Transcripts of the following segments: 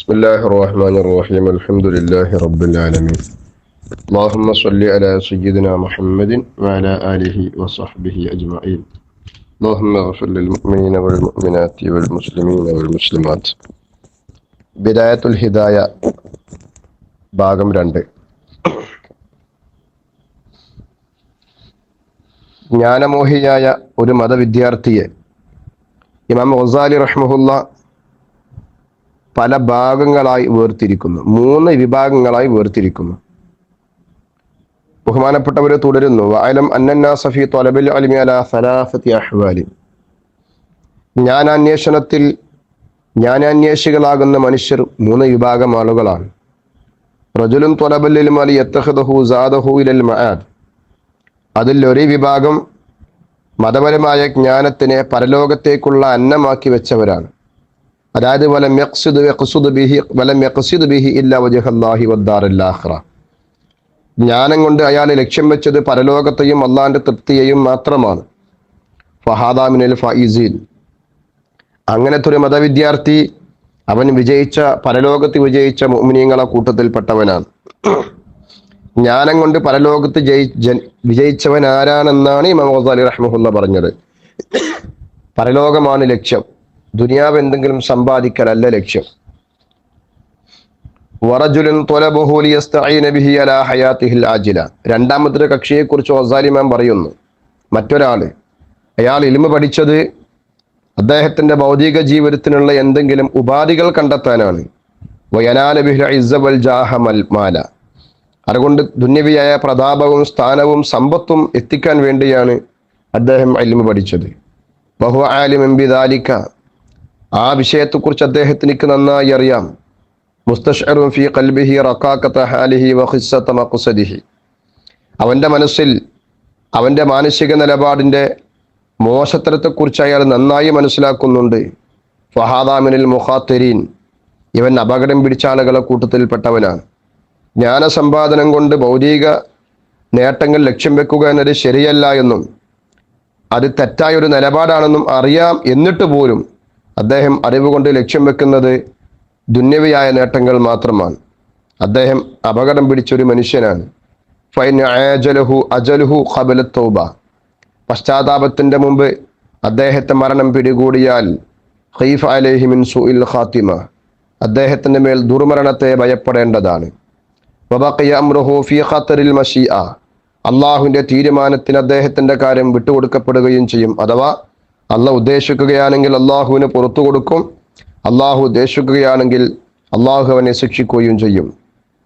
بسم الله الرحمن الرحيم الحمد لله رب العالمين اللهم صل على سيدنا محمد وعلى آله وصحبه أجمعين اللهم اغفر للمؤمنين والمؤمنات والمسلمين والمسلمات بداية الهداية ഭാഗം 2 ജ്ഞാനമോഹിയായ ഒരു മതവിദ്യാർത്ഥിയെ ഇമാം ഗസാലി റഹ്മഹുല്ല പല ഭാഗങ്ങളായി വേർതിരിക്കുന്നു, 3 വിഭാഗങ്ങളായി വേർതിരിക്കുന്നു. ബഹുമാനപ്പെട്ടവരെ തുടരുന്നു. വഅലം അന്നന്നാസ ഫീ ത്വലബിൽ ഇൽമി അലാ സലാസതി അഹ്വാലി. ജ്ഞാനാന്വേഷികളാകുന്ന മനുഷ്യർ 3 വിഭാഗം ആളുകളാണ്. റജുലുൻ ത്വലബൽ ഇൽമി ലിയത്തഖിദഹു സാദഹു ഇലൽ മആദ്. അതിൽ ഒരു വിഭാഗം മതപരമായ ജ്ഞാനത്തിനെ പരലോകത്തേക്കുള്ള അന്നമാക്കി വെച്ചവരാണ്. അതായത് വലം യഖ്സിദ് ബിഹി ഇല്ലാ വജ്ഹല്ലാഹി വദ്ദാറൽ ആഖിറ. ജ്ഞാനം കൊണ്ട് അയാൾ ലക്ഷ്യം വെച്ചത് പരലോകത്തെയും അള്ളാഹിന്റെ തൃപ്തിയെയും മാത്രമാണ്. ഫഹാദാ മിനൽ ഫായിസീൻ. അങ്ങനത്തെ ഒരു മതവിദ്യാർത്ഥി അവൻ പരലോകത്ത് വിജയിച്ച മുഅ്മിനീങ്ങളെ കൂട്ടത്തിൽപ്പെട്ടവനാണ്. ജ്ഞാനം കൊണ്ട് പരലോകത്ത് വിജയിച്ചവൻ ആരാണെന്നാണ് ഇമാം ഗസാലി റഹ്മഹുല്ല പറഞ്ഞത്. പരലോകമാണ് ലക്ഷ്യം, ദുനിയാവ് എന്തെങ്കിലും സമ്പാദിക്കലല്ല ലക്ഷ്യം. വറജുലുൻ ത്വലബഹു ലിയസ്തഈന ബിഹി അലാ ഹയാതിഹിൽ ആജില. രണ്ടാമത്തെ കക്ഷിയെ കുറിച്ച് ഗസാലി ഇമാം പറയുന്നു. അയാൾ ഇൽമ പഠിച്ചത് അദ്ദേഹത്തിന്റെ ഭൗതിക ജീവിതത്തിനുള്ള എന്തെങ്കിലും ഉപാധികൾ കണ്ടെത്താനാണ്. വയനാല ബിഹിൽ ഇസ്സ വൽ ജാഹ വൽ മാല. അതുകൊണ്ട് ദുന്യവിയായ പ്രതാപവും സ്ഥാനവും സമ്പത്തും എത്തിക്കാൻ വേണ്ടിയാണ് അദ്ദേഹം ഇൽമ പഠിച്ചത്. വഹുവ ആലിമുൻ ബിദാലിക. ആ വിഷയത്തെക്കുറിച്ച് അദ്ദേഹത്തിന് നന്നായി അറിയാം. മുസ്തശ്അറുൻ ഫീ ഖൽബിഹി റഖാഖത ഹാലിഹി വഖിസ്സത മഖ്സദിഹി. അവന്റെ മനസ്സിൽ അവന്റെ മാനസിക നിലപാടിന്റെ മോശത്തരത്തെക്കുറിച്ച് അയാൾ നന്നായി മനസ്സിലാക്കുന്നുണ്ട്. ഫഹാദാ മിനൽ മുഖാത്തിരീൻ. ഇവൻ അപകടം പിടിച്ച ആളുകളെ കൂട്ടത്തിൽപ്പെട്ടവനാണ്. ജ്ഞാനസമ്പാദനം കൊണ്ട് ഭൗതിക നേട്ടങ്ങൾ ലക്ഷ്യം വെക്കുക എന്നത് ശരിയല്ല എന്നും അത് തെറ്റായ ഒരു നിലപാടാണെന്നും അറിയാം. എന്നിട്ട് പോലും അദ്ദേഹം അറിവ് കൊണ്ട് ലക്ഷ്യം വെക്കുന്നത് ദുന്യവിയായ നേട്ടങ്ങൾ മാത്രമാണ്. അദ്ദേഹം അപകടം പിടിച്ചൊരു മനുഷ്യനാണ്. ഫൈൻ അജലുഹു ഖബല തൗബ. പശ്ചാത്താപത്തിന്റെ മുമ്പ് അദ്ദേഹത്തെ മരണം പിടികൂടിയാൽ ഖൈഫ അലൈഹി മിൻ സുഇൽ ഖാത്തിമ. അദ്ദേഹത്തിന്റെ മേൽ ദുർമരണത്തെ ഭയപ്പെടേണ്ടതാണ്. വബഖിയ അംറുഹു ഫീ ഖത്തറിൽ മശീഅ. അള്ളാഹുവിന്റെ തീരുമാനത്തിന് അദ്ദേഹത്തിന്റെ കാര്യം വിട്ടുകൊടുക്കപ്പെടുകയും ചെയ്യും. അഥവാ അള്ളാഹ് ഉദ്ദേശിക്കുകയാണെങ്കിൽ അള്ളാഹുവിന് പുറത്തു കൊടുക്കും, അള്ളാഹു ഉദ്ദേശിക്കുകയാണെങ്കിൽ അള്ളാഹു അവനെ ശിക്ഷിക്കുകയും ചെയ്യും.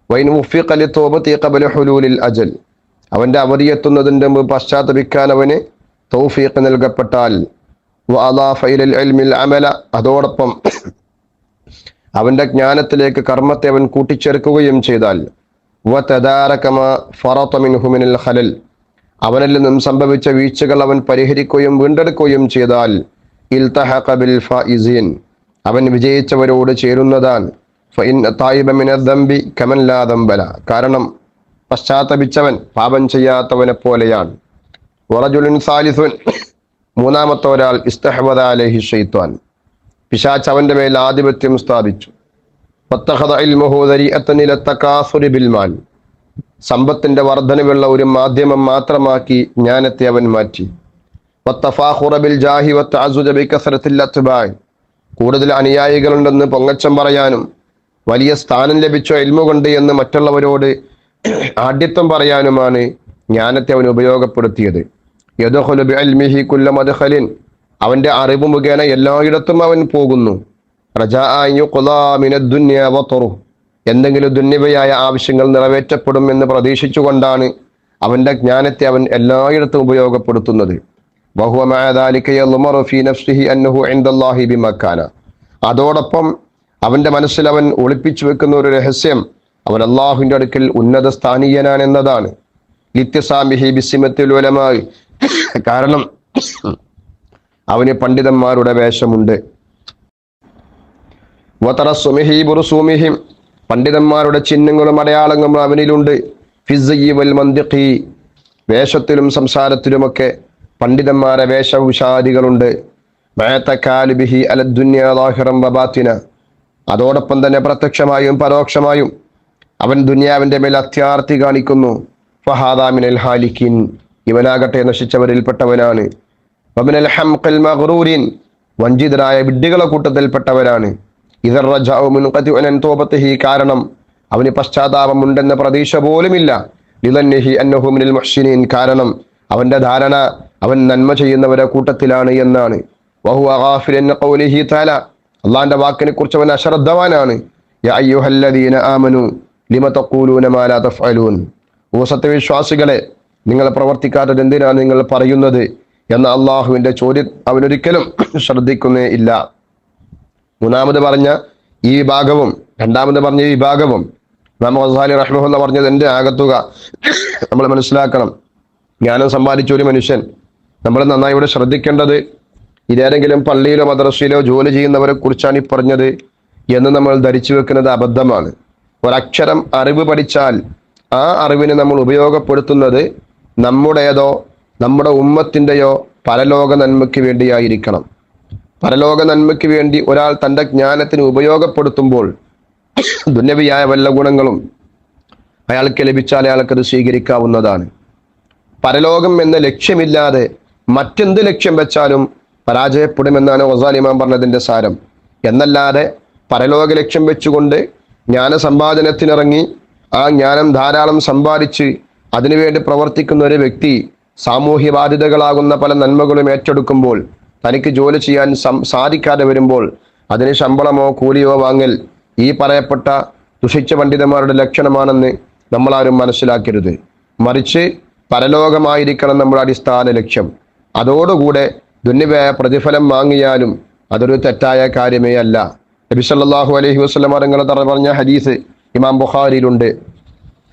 വൈൻ ഉഫിഖ ലിതൗബതി ഖബല ഹുലൂലിൽ അജൽ. അവന്റെ അവധി എത്തുന്നതിന്റെ മുമ്പ് പശ്ചാത്തപിക്കാൻ അവന് തൗഫീഖ് നൽകപ്പെട്ടാൽ വഅദാഫ ഇലൽ ഇൽമിൽ അമല. അതോടൊപ്പം അവന്റെ ജ്ഞാനത്തിലേക്ക് കർമ്മത്തെ അവൻ കൂട്ടിച്ചേർക്കുകയും ചെയ്താൽ വതദാരക മാ ഫറത മിൻഹു മിനൽ ഖലൽ. അവനിൽ നിന്നും സംഭവിച്ച വീഴ്ചകൾ അവൻ പരിഹരിക്കുകയും വീണ്ടെടുക്കുകയും ചെയ്താൽ ഇൽതഹഖ ബിൽ ഫായിസീൻ. അവൻ വിജയിച്ചവരോട് ചേരുന്നതാണ്. ഫഇൻ തായിബ മിനൽ ദംബി കമൻ ലാ ദംബല. കാരണം പശ്ചാത്തപിച്ചവൻ പാപം ചെയ്യാത്തവനെ പോലെയാണ്. വറജുലുൻ സാലിസുൻ. മൂന്നാമത്തെ ഒരാൾ ഇസ്തഹവദ അലൈഹി ശൈത്വാൻ. പിശാച് അവന്റെ മേൽ ആധിപത്യം സ്ഥാപിച്ചു. വത്തഖദ ഇൽമുഹു ദരീഅത്തൻ ഇല തകാസുരി ബിൽ മാൽ. സമ്പത്തിന്റെ വർധനവുള്ള ഒരു മാധ്യമം മാത്രമാക്കി ജ്ഞാനത്തെ അവൻ മാറ്റി. വത്തഫാഖുറ ബിൽ ജാഹി വതഅസുജ ബികസറത്തിൽ അത്ബാഇ. കൂടുതൽ അനുയായികളുണ്ടെന്ന് പൊങ്ങച്ചം പറയാനും വലിയ സ്ഥാനം ലഭിച്ച ഇൽമു കൊണ്ട് എന്ന് മറ്റുള്ളവരോട് ആഢ്യത്വം പറയാനുമാണ് ജ്ഞാനത്തെ അവൻ ഉപയോഗപ്പെടുത്തിയത്. യദ്ഖുലു ബിഇൽമിഹി കുല്ല മദ്ഖലിൻ. അവന്റെ അറിവ് മുഖേന എല്ലായിടത്തും അവൻ പോകുന്നു. റജാഅ അൻ യുഖ്ളാ മിനദ് ദുനിയ വതറു. എന്തെങ്കിലും ദുന്യവയായ ആവശ്യങ്ങൾ നിറവേറ്റപ്പെടും എന്ന് പ്രതീക്ഷിച്ചുകൊണ്ടാണ് അവന്റെ ജ്ഞാനത്തെ അവൻ എല്ലായിടത്തും ഉപയോഗപ്പെടുത്തുന്നത്. വഹുവ മഅ ദാലിക യദ്മറു ഫീ നഫ്സിഹി അന്നഹു ഇൻദല്ലാഹി ബിമക്കാന. അതോടൊപ്പം അവന്റെ മനസ്സിൽ അവൻ ഒളിപ്പിച്ചു വെക്കുന്ന ഒരു രഹസ്യം അവൻ അള്ളാഹുവിന്റെ അടുക്കൽ ഉന്നത സ്ഥാനീയനാണ് എന്നതാണ്. ലിത്തിസാമിഹി ബിസിമത്തിൽ ഉലമാ. കാരണം അവന് പണ്ഡിതന്മാരുടെ വേഷമുണ്ട്. വതറസുമിഹി ബുറുസൂമിഹിം. പണ്ഡിതന്മാരുടെ ചിഹ്നങ്ങളും അടയാളങ്ങളും അവനിലുണ്ട്. ഫിസ്സയി വൽ മന്തിഖി. വേഷത്തിലും സംസാരത്തിലുമൊക്കെ പണ്ഡിതന്മാരെ വേഷഭൂഷാദികളുണ്ട്. മഅതകാലിബിഹി അലദ്ദുനിയ ളാഹിറൻ വബാത്തിന. അതോടൊപ്പം തന്നെ പ്രത്യക്ഷമായും പരോക്ഷമായും അവൻ ദുനിയാവിന്റെ മേൽ അത്യാർത്തി കാണിക്കുന്നു. ഫഹാദാ മിനൽ ഹാലിക്കിൻ, ഇവനാകട്ടെ നശിച്ചവരിൽപ്പെട്ടവനാണ്. വമിനൽ ഹംഖിൽ മഗ്റൂരിൻ, വഞ്ചിതരായ വിഡ്ഢികളെ കൂട്ടത്തിൽപ്പെട്ടവരാണ്. ഇദർ റജഉ മുൻഖതിഉൻ അൻ തൗബതിഹി, കാരണം അവന് പശ്ചാത്താപമുണ്ടെന്ന പ്രതീക്ഷ പോലുമില്ല. ലിദന്നിഹി അന്നഹു മിനൽ മുഹ്സിനീൻ, കാരണം അവന്റെ ധാരണ അവൻ നന്മ ചെയ്യുന്നവരെ കൂട്ടത്തിലാണ് എന്നാണ്. വഹുവ ഗാഫിലുൻ ഖൗലിഹി തആല, അള്ളാന്റെ വാക്കിനെ കുറിച്ച് അവൻ അശ്രദ്ധവാനാണ്. യാ അയ്യുഹല്ലദീന ആമനു ലിമ തഖൂലൂന മാ ലാ തഫ്അലൂൻ, ഓ സത്യവിശ്വാസികളെ, നിങ്ങൾ പ്രവർത്തിക്കാത്തത് എന്തിനാണ് നിങ്ങൾ പറയുന്നത് എന്ന അള്ളാഹുവിന്റെ ചോദ്യം അവനൊരിക്കലും ശ്രദ്ധിക്കുന്നേ ഇല്ല. മൂന്നാമത് പറഞ്ഞ ഈ വിഭാഗവും രണ്ടാമത് പറഞ്ഞ ഈ വിഭാഗവും ഇമാം ഗസാലി റഹ്മഹുല്ലാഹ് പറഞ്ഞത് എൻ്റെ ആകത്തുക നമ്മൾ മനസ്സിലാക്കണം. ജ്ഞാനം സമ്പാദിച്ച ഒരു മനുഷ്യൻ നമ്മൾ നന്നായി ഇവിടെ ശ്രദ്ധിക്കേണ്ടത്, ഇതേതെങ്കിലും പള്ളിയിലോ മദ്രസയിലോ ജോലി ചെയ്യുന്നവരെ കുറിച്ചാണ് ഈ പറഞ്ഞത് എന്ന് നമ്മൾ ധരിച്ചു വെക്കുന്നത് അബദ്ധമാണ്. ഒരക്ഷരം അറിവ് പഠിച്ചാൽ ആ അറിവിനെ നമ്മൾ ഉപയോഗപ്പെടുത്തുന്നത് നമ്മുടേതോ നമ്മുടെ ഉമ്മത്തിൻ്റെയോ പരലോക നന്മയ്ക്ക് വേണ്ടിയായിരിക്കണം. പരലോക നന്മയ്ക്ക് വേണ്ടി ഒരാൾ തൻ്റെ ജ്ഞാനത്തിന് ഉപയോഗപ്പെടുത്തുമ്പോൾ ദുന്യവിയായ വല്ല ഗുണങ്ങളും അയാൾക്ക് ലഭിച്ചാൽ അയാൾക്കത് സ്വീകരിക്കാവുന്നതാണ്. പരലോകം എന്ന ലക്ഷ്യമില്ലാതെ മറ്റെന്ത് ലക്ഷ്യം വെച്ചാലും പരാജയപ്പെടുമെന്നാണ് ഗസാലി ഇമാം പറഞ്ഞതിൻ്റെ സാരം. എന്നല്ലാതെ പരലോക ലക്ഷ്യം വെച്ചുകൊണ്ട് ജ്ഞാന സമ്പാദനത്തിനിറങ്ങി ആ ജ്ഞാനം ധാരാളം സമ്പാദിച്ച് അതിനുവേണ്ടി പ്രവർത്തിക്കുന്ന ഒരു വ്യക്തി സാമൂഹ്യ ബാധ്യതകളാകുന്ന പല നന്മകളും ഏറ്റെടുക്കുമ്പോൾ തനിക്ക് ജോലി ചെയ്യാൻ സാധിക്കാതെ വരുമ്പോൾ അതിന് ശമ്പളമോ കൂലിയോ വാങ്ങൽ ഈ പറയപ്പെട്ട ദുഷിച്ച പണ്ഡിതന്മാരുടെ ലക്ഷണമാണെന്ന് നമ്മളാരും മനസ്സിലാക്കരുത്. മറിച്ച് പരലോകമായിരിക്കണം നമ്മുടെ അടിസ്ഥാന ലക്ഷ്യം. അതോടുകൂടെ ദുന്യവായ പ്രതിഫലം വാങ്ങിയാലും അതൊരു തെറ്റായ കാര്യമേ അല്ല. നബി സല്ലല്ലാഹു അലൈഹി വസല്ലം തങ്ങൾ പറഞ്ഞ ഹദീസ് ഇമാം ബുഖാരിയിലുണ്ട്.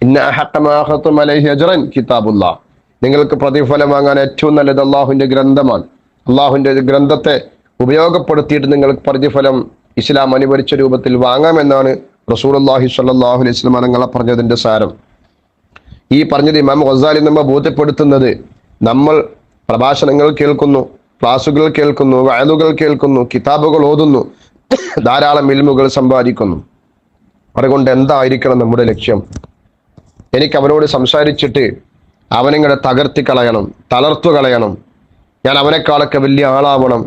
ഇന്ന അഹഖ മാ അഖതും അലൈഹി അജ്റൻ കിതാബുല്ലാഹ്, നിങ്ങൾക്ക് പ്രതിഫലം വാങ്ങാൻ ഏറ്റവും നല്ലത് അള്ളാഹുവിന്റെ ഗ്രന്ഥമാണ്. അള്ളാഹുവിന്റെ ഗ്രന്ഥത്തെ ഉപയോഗപ്പെടുത്തിയിട്ട് നിങ്ങൾക്ക് പ്രതിഫലം ഇസ്ലാം അനുവദിച്ച രൂപത്തിൽ വാങ്ങാമെന്നാണ് റസൂലുള്ളാഹി സ്വല്ലല്ലാഹു അലൈഹി വസല്ലം തങ്ങൾ പറഞ്ഞതിന്റെ സാരം. ഈ പറഞ്ഞത് ഇമാം ഗസാലി നമ്മെ ബോധ്യപ്പെടുത്തുന്നത്, നമ്മൾ പ്രഭാഷണങ്ങൾ കേൾക്കുന്നു, ക്ലാസുകൾ കേൾക്കുന്നു, വഅലുകൾ കേൾക്കുന്നു, കിതാബുകൾ ഓതുന്നു, ധാരാളം ഇൽമുകൾ സമ്പാദിക്കുന്നു. അതുകൊണ്ട് എന്തായിരിക്കണം നമ്മുടെ ലക്ഷ്യം? എനിക്ക് അവനോട് സംസാരിച്ചിട്ട് അവനിങ്ങനെ തകർത്തി കളയണം, തളർത്തു കളയണം, ഞാൻ അവനേക്കാളൊക്കെ വലിയ ആളാവണം,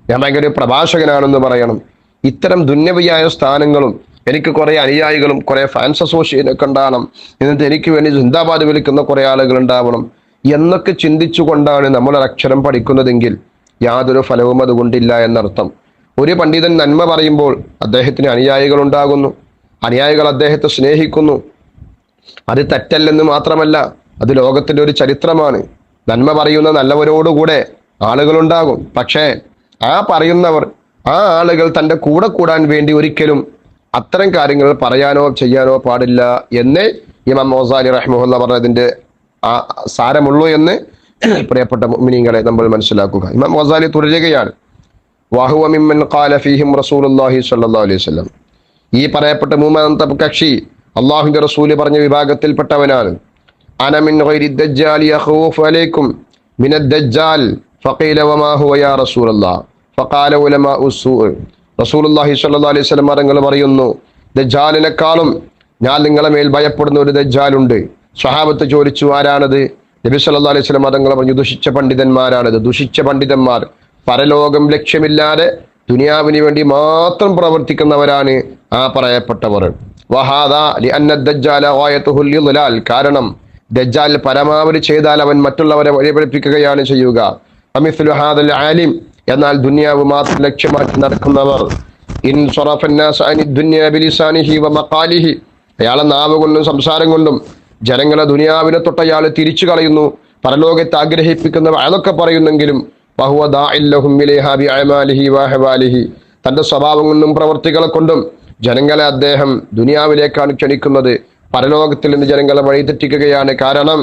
ഞാൻ ഭയങ്കര പ്രഭാഷകനാണെന്ന് പറയണം. ഇത്തരം ദുന്യവിയായ സ്ഥാനങ്ങളും എനിക്ക് കുറെ അനുയായികളും കുറെ ഫാൻസ് അസോസിയേഷനൊക്കെ ഉണ്ടാവണം, എന്നിട്ട് എനിക്ക് വേണ്ടി സിന്ദാബാദ് വിളിക്കുന്ന കുറെ ആളുകൾ ഉണ്ടാവണം എന്നൊക്കെ ചിന്തിച്ചുകൊണ്ടാണ് നമ്മളൊരക്ഷരം പഠിക്കുന്നതെങ്കിൽ യാതൊരു ഫലവും അതുകൊണ്ടില്ല എന്നർത്ഥം. ഒരു പണ്ഡിതൻ നന്മ പറയുമ്പോൾ അദ്ദേഹത്തിന് അനുയായികൾ ഉണ്ടാകുന്നു, അനുയായികൾ അദ്ദേഹത്തെ സ്നേഹിക്കുന്നു. അത് തെറ്റല്ലെന്ന് മാത്രമല്ല, അത് ലോകത്തിന്റെ ഒരു ചരിത്രമാണ്. നന്മ പറയുന്ന നല്ലവരോടുകൂടെ ആളുകളുണ്ടാകും. പക്ഷേ ആ പറയുന്നവർ, ആ ആളുകൾ തൻ്റെ കൂടെ കൂടാൻ വേണ്ടി ഒരിക്കലും അത്തരം കാര്യങ്ങൾ പറയാനോ ചെയ്യാനോ പാടില്ല എന്ന് ഇമാം ഗസാലി റഹ്മഹുല്ലാഹ് പറഞ്ഞതിൻ്റെ ആ സാരമുള്ളൂ എന്ന് പ്രിയപ്പെട്ട മുഅ്മിനീങ്ങളെ നമ്മൾ മനസ്സിലാക്കുക. ഇമാം ഗസാലി തുടരുകയാണ്, വഹുവ മിമ്മൻ ഖാല ഫീഹിം റസൂലുള്ളാഹി സ്വല്ലല്ലാഹു അലൈഹി വസല്ലം, ഈ പറയപ്പെട്ട മൂന്നാമത്തെ കക്ഷി അള്ളാഹുവിന്റെ റസൂല് പറഞ്ഞ വിഭാഗത്തിൽപ്പെട്ടവനാണ്. അന മിൻ ഗൈരി ദജ്ജാലി യഖൂഫു അലൈക്കും മിനദ് ദജ്ജാൽ ഫഖീല വമാ ഹുവ യാ റസൂലല്ലാഹ് ഫഖാല ഉലമാഉ സൂഅ്. റസൂലുള്ളാഹി സ്വല്ലല്ലാഹു അലൈഹി വസല്ലം തങ്ങൾ പറയുന്നു, ദജ്ജാലിനെക്കാളും ഞാൻ നിങ്ങളെ മേൽ ഭയപ്പെടുന്ന ഒരു ദജ്ജാലുണ്ട്. സ്വഹാബത്ത് ചോദിച്ചു, ആരാണത്? നബി സല്ലല്ലാഹു അലൈഹി വസല്ലം തങ്ങൾ പറഞ്ഞു, ദുഷിച്ച പണ്ഡിതന്മാരാണത്. ദുഷിച്ച പണ്ഡിതന്മാർ, പരലോകം ലക്ഷ്യമില്ലാതെ ദുനിയാവിന് വേണ്ടി മാത്രം പ്രവർത്തിക്കുന്നവരാണ് ആ പറയപ്പെട്ടവർ. വഹാദാ ലിഅന്ന ദജ്ജാല ഗായതുഹുൽ ഇദ്ലാൽ, കാരണം ദജ്ജാൽ പരമാവധി ചെയ്താൽ അവൻ മറ്റുള്ളവരെ വഴിപഴിപ്പിക്കുകയാണ് ചെയ്യുക. അമിസ്ലു ഹാദൽ ആലിം, എന്നാൽ ദുനിയാവ് മാത്രം ലക്ഷ്യമാക്കി നടക്കുന്നവർ, ഇൻ സറഫന്നാസ് അനി ദുനിയ ബിലിസാനിഹി വമഖാലിഹി, അയാളെ നാവ് കൊണ്ടും സംസാരം കൊണ്ടും ജനങ്ങളെ ദുനിയാവിനെ തൊട്ട് അയാൾ തിരിച്ചു കളയുന്നു, പരലോകത്തെ ആഗ്രഹിപ്പിക്കുന്ന അതൊക്കെ പറയുന്നെങ്കിലും വഹുവ ദാഇൽ ലഹും ഇലൈഹാ ബിഅമാലിഹി വഅഹ്വാലിഹി, തന്റെ സ്വഭാവം കൊണ്ടും പ്രവർത്തികളെ കൊണ്ടും ജനങ്ങളെ അദ്ദേഹം ദുനിയാവിലേക്കാണ് ക്ഷണിക്കുന്നത്, പരലോകത്തിൽ നിന്ന് ജനങ്ങളെ വഴിതെറ്റിക്കുകയാണ്. കാരണം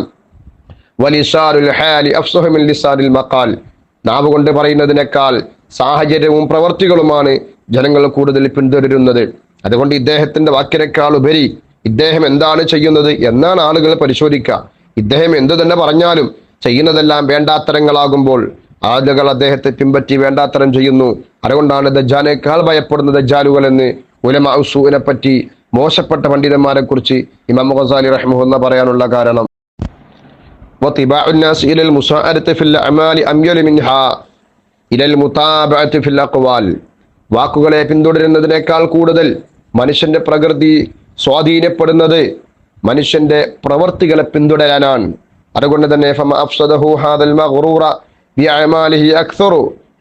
വലിസാനുൽ ഹാലി അഫ്സഹു മിൻ ലിസാനിൽ മഖാൽ, നാവ് കൊണ്ട് പറയുന്നതിനേക്കാൾ സാഹചര്യവും പ്രവർത്തികളുമാണ് ജനങ്ങൾ കൂടുതൽ പിന്തുടരുന്നത്. അതുകൊണ്ട് ഇദ്ദേഹത്തിന്റെ വാക്കിനേക്കാൾ ഉപരി ഇദ്ദേഹം എന്താണ് ചെയ്യുന്നത് എന്നാണ് ആളുകൾ പരിശോധിക്കുക. ഇദ്ദേഹം എന്തു തന്നെ പറഞ്ഞാലും ചെയ്യുന്നതെല്ലാം വേണ്ടാത്തരങ്ങളാകുമ്പോൾ ആളുകൾ അദ്ദേഹത്തെ പിൻപറ്റി വേണ്ടാത്തരം ചെയ്യുന്നു. അതുകൊണ്ടാണ് ദജ്ജാലിനേക്കാൾ ഭയപ്പെടുന്ന ദജ്ജാലുകൾ എന്ന് ഉലമാ ഉസൂനെ പറ്റി, മോശപ്പെട്ട പണ്ഡിതന്മാരെ കുറിച്ച് ഇമാം ഗസാലി റഹിമഹുല്ലാഹ് പറയാനുള്ള കാരണം وطباع الناس إلى المساعدة في الأعمال أميل منها إلى المتابعة في الأقوال. വാക്കുകളെ പിന്തുടരുന്നതിനേക്കാൾ കൂടുതൽ മനുഷ്യന്റെ പ്രകൃതി സ്വാധീനപ്പെടുന്നത് മനുഷ്യന്റെ പ്രവർത്തികളെ പിന്തുടരാനാണ്. അതുകൊണ്ട് തന്നെ فما أفسده هذا المغرور بأعماله أكثر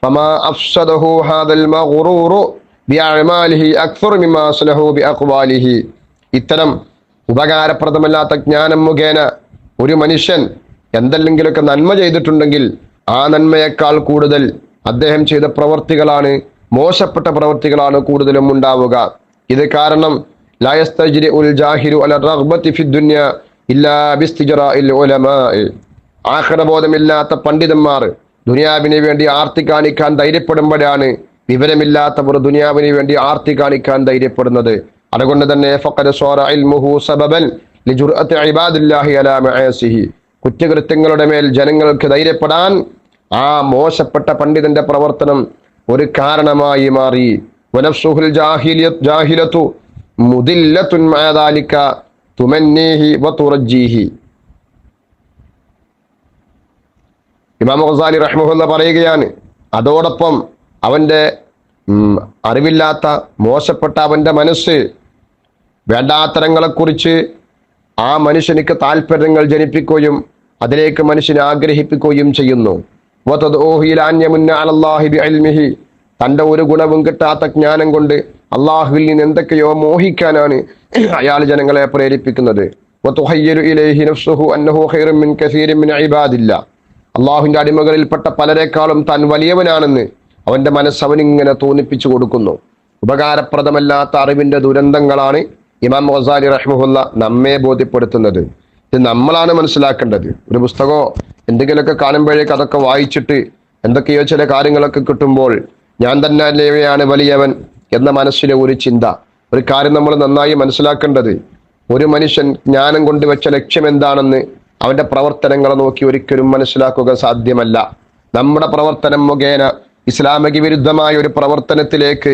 فما أفسده هذا المغرور بأعماله أكثر مما أصلحه بأقواله. ഇത്തരം ഉപകാരപ്രദമല്ലാത്ത ജ്ഞാനം മുഖേന ഒരു മനുഷ്യൻ എന്തെങ്കിലുമൊക്കെ നന്മ ചെയ്തിട്ടുണ്ടെങ്കിൽ ആ നന്മയേക്കാൾ കൂടുതൽ അദ്ദേഹം ചെയ്ത പ്രവർത്തികളാണ്, മോശപ്പെട്ട പ്രവർത്തികളാണ് കൂടുതലും ഉണ്ടാവുക. ഇത് കാരണം ലാ യസ്തജ്രിഉൽ ജാഹിലു അല റഗ്ബതി ഫി ദുനിയ ഇല്ലാ ബിസ്തിജ്റാഇൽ ഉലമാ. ആഖിറബോധമില്ലാത്ത പണ്ഡിതന്മാർ ദുനിയാവിന് വേണ്ടി ആർത്തി കാണിക്കാൻ ധൈര്യപ്പെടുമ്പോഴാണ് വിവരമില്ലാത്തവർ ദുനിയാവിന് വേണ്ടി ആർത്തി കാണിക്കാൻ ധൈര്യപ്പെടുന്നത്. അതുകൊണ്ട് തന്നെ ഫഖദ് സ്വറ ഇൽമുഹു സബബൻ ലിജുർഅത്തി ഇബാദില്ലാഹി അലാ മആസിഹി. കുറ്റകൃത്യങ്ങളുടെ മേൽ ജനങ്ങൾക്ക് ധൈര്യപ്പെടാൻ ആ മോശപ്പെട്ട പണ്ഡിതന്റെ പ്രവർത്തനം ഒരു കാരണമായി മാറി. വനഫ്സുഹുൽ ജാഹിലത്തു മുദില്ലത്തുൻ മഅ ദാലിക തുമന്നീഹി വതുറജ്ജീഹി. ഇമാം ഗസാലി റഹിമഹുല്ലാഹ് പറയുകയാണ്, അതോടൊപ്പം അവന്റെ അറിവില്ലാത്ത മോശപ്പെട്ട അവന്റെ മനസ്സ് വേണ്ടാത്തരങ്ങളെക്കുറിച്ച് ആ മനുഷ്യനിക്ക് താല്പര്യങ്ങൾ ജനിപ്പിക്കുകയും അതിലേക്ക് മനുഷ്യനെ ആഗ്രഹിപ്പിക്കുകയും ചെയ്യുന്നു. തന്റെ ഒരു ഗുണവും കിട്ടാത്ത ജ്ഞാനം കൊണ്ട് അള്ളാഹുവിൽ നിന്ന് എന്തൊക്കെയോ മോഹിക്കാനാണ് അയാൾ ജനങ്ങളെ പ്രേരിപ്പിക്കുന്നത്. അള്ളാഹുവിന്റെ അടിമകളിൽപ്പെട്ട പലരെക്കാളും താൻ വലിയവനാണെന്ന് അവന്റെ മനസ്സ് അവനിങ്ങനെ തോന്നിപ്പിച്ചു കൊടുക്കുന്നു. ഉപകാരപ്രദമല്ലാത്ത അറിവിന്റെ ദുരന്തങ്ങളാണ് ഇമാം ഗസാലി റഹിമഹുല്ലാഹ് നമ്മെ ബോധ്യപ്പെടുത്തുന്നത്. ഇത് നമ്മളാണ് മനസ്സിലാക്കേണ്ടത്. ഒരു പുസ്തകമോ എന്തെങ്കിലുമൊക്കെ കാണുമ്പോഴേക്ക് അതൊക്കെ വായിച്ചിട്ട് എന്തൊക്കെയോ ചില കാര്യങ്ങളൊക്കെ കിട്ടുമ്പോൾ ഞാൻ തന്നെ അല്ലേവയാണ് വലിയവൻ എന്ന മനസ്സിലെ ഒരു ചിന്ത. ഒരു കാര്യം നമ്മൾ നന്നായി മനസ്സിലാക്കേണ്ടത്, ഒരു മനുഷ്യൻ ജ്ഞാനം കൊണ്ട് വെച്ച ലക്ഷ്യം എന്താണെന്ന് അവന്റെ പ്രവർത്തനങ്ങളെ നോക്കി ഒരിക്കലും മനസ്സിലാക്കുക സാധ്യമല്ല. നമ്മുടെ പ്രവർത്തനം മുഖേന ഇസ്ലാമിക വിരുദ്ധമായ ഒരു പ്രവർത്തനത്തിലേക്ക്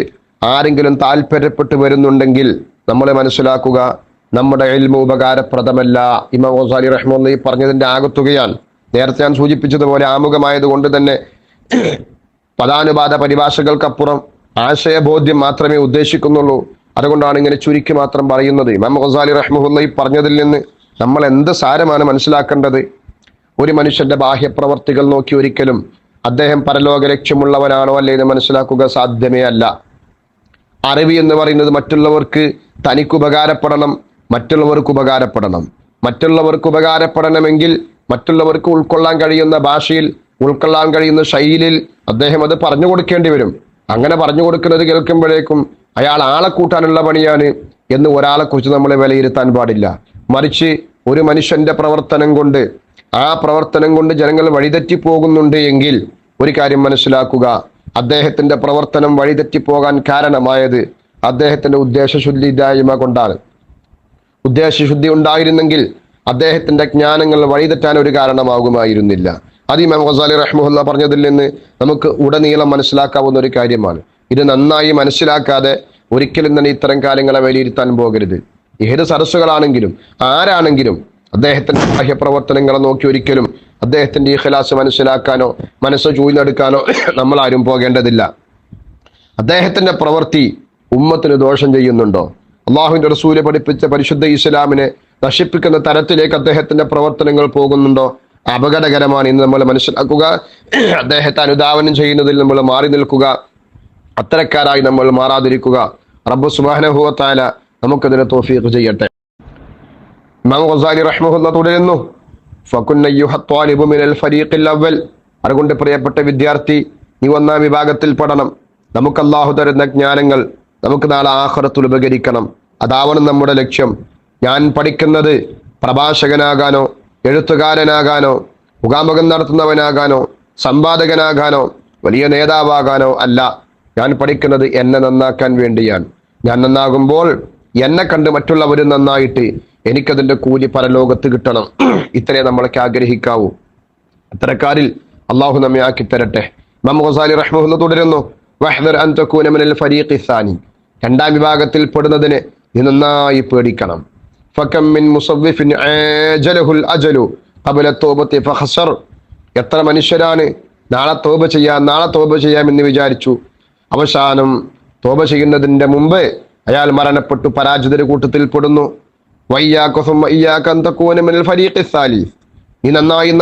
ആരെങ്കിലും താല്പര്യപ്പെട്ടു വരുന്നുണ്ടെങ്കിൽ നമ്മൾ മനസ്സിലാക്കുക നമ്മുടെ ഇൽമു ഉപകാരപ്രദമല്ല. ഇമാം ഗസാലി റഹിമഹുല്ലാഹി പറഞ്ഞതിന്റെ ആകത്തുകയാണ്. നേരത്തെ ഞാൻ സൂചിപ്പിച്ചതുപോലെ ആമുഖമായത് കൊണ്ട് തന്നെ പദാനുപാത പരിഭാഷകൾക്കപ്പുറം ആശയബോധ്യം മാത്രമേ ഉദ്ദേശിക്കുന്നുള്ളൂ. അതുകൊണ്ടാണ് ഇങ്ങനെ ചുരുക്കി മാത്രം പറയുന്നത്. ഇമാം ഗസാലി റഹിമഹുല്ലാഹി പറഞ്ഞതിൽ നിന്ന് നമ്മൾ എന്ത് സാരമാണ് മനസ്സിലാക്കേണ്ടത്? ഒരു മനുഷ്യന്റെ ബാഹ്യപ്രവർത്തികൾ നോക്കി ഒരിക്കലും അദ്ദേഹം പരലോക ലക്ഷ്യമുള്ളവനാണോ അല്ലേ എന്ന് മനസ്സിലാക്കുക സാധ്യമേ അല്ല. അറിവ് എന്ന് പറയുന്നത് മറ്റുള്ളവർക്ക് തനിക്ക് ഉപകാരപ്പെടണം, മറ്റുള്ളവർക്ക് ഉപകാരപ്പെടണം. മറ്റുള്ളവർക്ക് ഉപകാരപ്പെടണമെങ്കിൽ മറ്റുള്ളവർക്ക് ഉൾക്കൊള്ളാൻ കഴിയുന്ന ഭാഷയിൽ, ഉൾക്കൊള്ളാൻ കഴിയുന്ന ശൈലിയിൽ അദ്ദേഹം അത് പറഞ്ഞു കൊടുക്കേണ്ടി വരും. അങ്ങനെ പറഞ്ഞു കൊടുക്കുന്നത് കേൾക്കുമ്പോഴേക്കും അയാൾ ആളെ കൂട്ടാനുള്ള പണിയാണ് എന്ന് ഒരാളെ കുറിച്ച് നമ്മൾ വിലയിരുത്താൻ പാടില്ല. മറിച്ച് ഒരു മനുഷ്യന്റെ പ്രവർത്തനം കൊണ്ട്, ആ പ്രവർത്തനം കൊണ്ട് ജനങ്ങൾ വഴിതെറ്റി പോകുന്നുണ്ട് എങ്കിൽ ഒരു കാര്യം മനസ്സിലാക്കുക, അദ്ദേഹത്തിന്റെ പ്രവർത്തനം വഴിതെറ്റിപ്പോകാൻ കാരണമായത് അദ്ദേഹത്തിന്റെ ഉദ്ദേശശുദ്ധിയില്ലായ്മ കൊണ്ടാണ്. ഉദ്ദേശശുദ്ധി ഉണ്ടായിരുന്നെങ്കിൽ അദ്ദേഹത്തിന്റെ ജ്ഞാനങ്ങൾ വഴിതെറ്റാൻ ഒരു കാരണമാകുമായിരുന്നില്ല. അത് ഇമാം ഗസാലി റഹിമഹുല്ലാഹ് പറഞ്ഞതിൽ നിന്ന് നമുക്ക് ഉടനീളം മനസ്സിലാക്കാവുന്ന ഒരു കാര്യമാണ്. ഇത് നന്നായി മനസ്സിലാക്കാതെ ഒരിക്കലും തന്നെ ഇത്തരം കാര്യങ്ങളെ വിലയിരുത്താൻ പോകരുത്. ഏത് സദസ്സുകളാണെങ്കിലും ആരാണെങ്കിലും അദ്ദേഹത്തിന്റെ ബാഹ്യപ്രവർത്തനങ്ങളെ നോക്കി ഒരിക്കലും അദ്ദേഹത്തിന്റെ ഇഖ്ലാസ് മനസ്സിലാക്കാനോ മനസ്സ് ചൂഴ്ന്നെടുക്കാനോ നമ്മൾ ആരും പോകേണ്ടതില്ല. അദ്ദേഹത്തിന്റെ പ്രവൃത്തി ഉമ്മത്തിന് ദോഷം ചെയ്യുന്നുണ്ടോ, അള്ളാഹുവിന്റെ റസൂല് പഠിപ്പിച്ച പരിശുദ്ധ ഇസ്ലാമിനെ നശിപ്പിക്കുന്ന തരത്തിലേക്ക് അദ്ദേഹത്തിന്റെ പ്രവർത്തനങ്ങൾ പോകുന്നുണ്ടോ, അപകടകരമാണ് എന്ന് നമ്മൾ മനസ്സിലാക്കുക. അദ്ദേഹത്തെ അനുധാവനം ചെയ്യുന്നതിൽ നമ്മൾ മാറി നിൽക്കുക. അത്തരക്കാരായി നമ്മൾ മാറാതിരിക്കുക. റബ്ബ് സുബ്ഹാനഹു വ തആല നമുക്കതിനെ തൗഫീഖ് ചെയ്യട്ടെ. ഇമാം ഗസാലി റഹിമഹുല്ലാഹ് തുടരുന്നു, ഫകുൻ അയ്യുഹ ത്വാലിബു മിനൽ ഫരീഖിൽ അവ്വൽ. അതുകൊണ്ട് പ്രിയപ്പെട്ട വിദ്യാർത്ഥി, നീ ഒന്നാം വിഭാഗത്തിൽ പെടണം. നമുക്ക് അല്ലാഹു തരുന്ന ജ്ഞാനങ്ങൾ നമുക്ക് നാളെ ആഖിറത്തിൽ ഉപകരിക്കണം. അതാവണം നമ്മുടെ ലക്ഷ്യം. ഞാൻ പഠിക്കുന്നത് പ്രഭാഷകനാകാനോ എഴുത്തുകാരനാകാനോ മുഖാമുഖം നടത്തുന്നവനാകാനോ സമ്പാദകനാകാനോ വലിയ നേതാവാകാനോ അല്ല. ഞാൻ പഠിക്കുന്നത് എന്നെ നന്നാക്കാൻ വേണ്ടിയാണ്. ഞാൻ നന്നാകുമ്പോൾ എന്നെ കണ്ട് മറ്റുള്ളവരും നന്നായിട്ട് എനിക്കതിന്റെ കൂലി പരലോകത്ത് കിട്ടണം. ഇത്രേ നമ്മൾക്ക് ആഗ്രഹിക്കാവൂ. അത്തരക്കാരിൽ അള്ളാഹു നമ്മെ ആക്കി തരട്ടെ. ഇമാം ഗസാലി റഹിമഹുല്ലാഹ് തുടരുന്നു, വഹ്ദർ അൻ തകൂന മിനൽ ഫരീഖി സാനി. രണ്ടാം വിഭാഗത്തിൽ പെടുന്നതിന് നീ നന്നായി പേടിക്കണം. ഫകം മിൻ മുസവ്വിഫിൻ ആജലഹുൽ അജലു ഖബല തൗബത്തി ഫഖസർ. എത്ര മനുഷ്യരാണ് നാളെ തൗബ ചെയ്യാം എന്ന് വിചാരിച്ചു, അവസാനം തൗബ ചെയ്യുന്നതിന്റെ മുമ്പ് അയാൾ മരണപ്പെട്ടു പരാജിതരുടെ കൂട്ടത്തിൽ പെടുന്നു. വയ്യാക സുമ്മ ഇയ്യാക അൻ തകൂന മിനൽ ഫരീഖിസ് സാലിസ്. നീ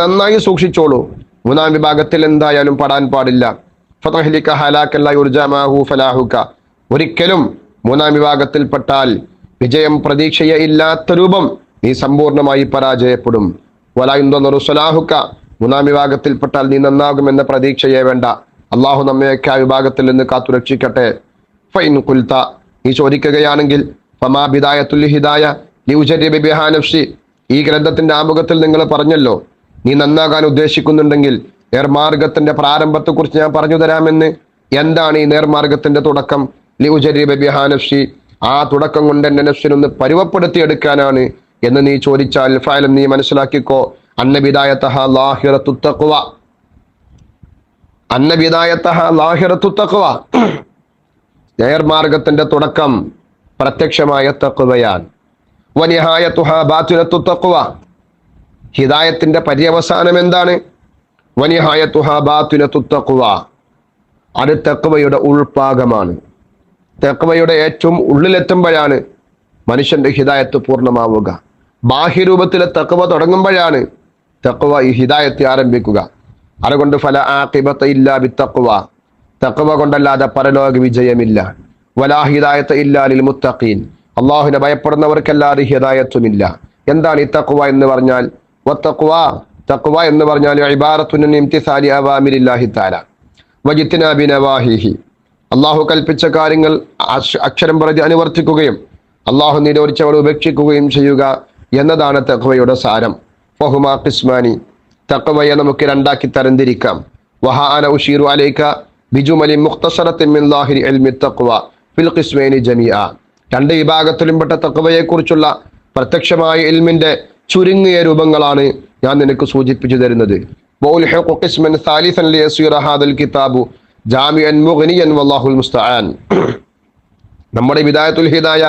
നന്നായി സൂക്ഷിച്ചോളൂ, മൂന്നാം വിഭാഗത്തിൽ എന്തായാലും പെടാൻ പാടില്ല. ഫതഹ്ലിക ഹലാകൻ ലാ യുർജാ മാഹു ഫലാഹുക. ഒരിക്കലും മൂന്നാം വിഭാഗത്തിൽപ്പെട്ടാൽ വിജയം പ്രതീക്ഷയെ ഇല്ലാത്ത രൂപം നീ സമ്പൂർണമായി പരാജയപ്പെടും. വലാ യുൻദറു സലാഹുക. മൂന്നാം വിഭാഗത്തിൽപ്പെട്ടാൽ നീ നന്നാകുമെന്ന പ്രതീക്ഷയെ വേണ്ട. അള്ളാഹു നമ്മയൊക്കെ ആ വിഭാഗത്തിൽ നിന്ന് കാത്തുരക്ഷിക്കട്ടെ. ഫൈൻ ഖുൽത. നീ ചോദിക്കുകയാണെങ്കിൽ ഫമാ ബിദായത്തുൽ ഹിദായ ലിഉജരിബ ബിഹാ നഫ്സി. ഈ ഗ്രന്ഥത്തിന്റെ ആമുഖത്തിൽ നിങ്ങൾ പറഞ്ഞല്ലോ, നീ നന്നാകാൻ ഉദ്ദേശിക്കുന്നുണ്ടെങ്കിൽ നേർമാർഗത്തിന്റെ പ്രാരംഭത്തെക്കുറിച്ച് ഞാൻ പറഞ്ഞു തരാമെന്ന്. എന്താണ് ഈ നേർമാർഗത്തിന്റെ തുടക്കം? ലിഉജരിബ ബിഹാ നഫ്സി. ആ തുടക്കം കൊണ്ട് എന്റെ നഫ്സിനൊന്ന് പരുവപ്പെടുത്തിയെടുക്കാനാണ് എന്ന് നീ ചോദിച്ചാൽ ഫഅലം, നീ മനസ്സിലാക്കിക്കോ, അന്ന ബിദായതഹ ലാഹിറത്തു തഖ്വ. അന്ന ബിദായതഹ ലാഹിറത്തു തഖ്വ. നേർമാർഗത്തിന്റെ തുടക്കം പ്രത്യക്ഷമായ തഖ്വയാണ്. വനിഹായതുഹ ബാതിനത്തു തഖ്വ. ഹിദായത്തിന്റെ പര്യവസാനം എന്താണ്? വനിഹായതുഹ ബാതിനത്തു തഖ്വ. അത് തഖ്വയുടെ ഉൾഭാഗമാണ്. തഖ്വയുടെ ഏറ്റവും ഉള്ളിലെത്തുമ്പോഴാണ് മനുഷ്യന്റെ ഹിദായത്ത് പൂർണ്ണമാവുക. ബാഹ്യരൂപത്തിലെ തഖ്വ തുടങ്ങുമ്പോഴാണ് തഖ്വ ഈ ഹിദായത്ത് ആരംഭിക്കുക. അതുകൊണ്ട് ഫല ആഖിബത ഇല്ലാ ബിത്തഖ്വ. തഖ്വ കൊണ്ടല്ലാതെ പരലോക വിജയമില്ല. വലാ ഹിദായത ഇല്ലാ ലിൽ മുത്തഖീൻ. അല്ലാഹുവിനെ ഭയപ്പെടുന്നവർക്കല്ലാതെ ഹിദായത്തുമില്ല. എന്താണ് ഈ തഖ്വ എന്ന് പറഞ്ഞാൽ? തഖ്വ എന്ന് പറഞ്ഞാൽ ഇബാറത്തുൻ അൻ ഇംതിസാലി അവാമിരില്ലാഹി തആല വജിത്നാബി നവാഹിഹി. അള്ളാഹു കൽപ്പിച്ച കാര്യങ്ങൾ അക്ഷരം പ്രതി അനുവർത്തിക്കുകയും അള്ളാഹു നിരോധിച്ചവൾ ഉപേക്ഷിക്കുകയും ചെയ്യുക എന്നതാണ് തഖ്വയുടെ സാരം. ഫഹുമാ ഖിസ്മാനി. തഖ്വയെ നമുക്ക് രണ്ടാക്കി തരംതിരിക്കാം. വഹാ അന ഉശീറു അലൈക ബിജുമലി മുഖ്തസറത്തിൻ മിൻ ലാഹിരി ഇൽമി തഖ്വ ഫിൽ ഖിസ്മൈനി ജമീഅ. രണ്ട് വിഭാഗത്തിലും പെട്ട തഖ്വയെ കുറിച്ചുള്ള പ്രത്യക്ഷമായ ഇൽമിന്റെ ചുരുങ്ങിയ രൂപങ്ങളാണ് ഞാൻ നിനക്ക് സൂചിപ്പിച്ചു തരുന്നത്. വഉൽഹിഖു ഖിസ്മൻ സാലിസൻ ലിയസീറ ഹാദൽ കിതാബു ജാമിഅൻ മുഗ്നിയൻ വല്ലാഹുൽ മുസ്തആൻ. നമ്മുടെ ബിദായത്തുൽ ഹിദായ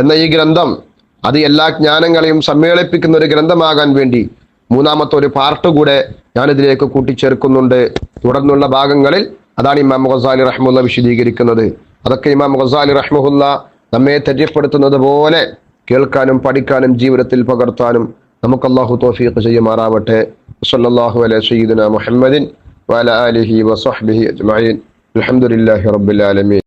എന്ന ഈ ഗ്രന്ഥം അത് എല്ലാ ജ്ഞാനങ്ങളെയും സമ്മേളിപ്പിക്കുന്ന ഒരു ഗ്രന്ഥമാകാൻ വേണ്ടി മൂന്നാമത്തെ ഒരു പാർട്ട് കൂടെ ഞാനിതിലേക്ക് കൂട്ടിച്ചേർക്കുന്നുണ്ട്. തുടർന്നുള്ള ഭാഗങ്ങളിൽ അതാണ് ഇമാം ഗസാലി റഹ്മത്തുള്ളാഹി വിശദീകരിക്കുന്നത്. അതൊക്കെ ഇമാം ഗസാലി റഹ്മത്തുള്ളാഹി നമ്മെ തെറ്റിപ്പെടുത്തുന്നത് പോലെ കേൾക്കാനും പഠിക്കാനും ജീവിതത്തിൽ പകർത്താനും നമുക്ക് അല്ലാഹു തൗഫീഖ് ചെയ്യുമാറാവട്ടെ. സല്ലല്ലാഹു അലൈഹി സയ്യിദിനാ മുഹമ്മദിൻ വഅലാ ആലിഹി വസഹ്ബിഹി അജ്മഈൻ. അൽഹംദുലില്ലാഹി റബ്ബിൽ ആലമീൻ.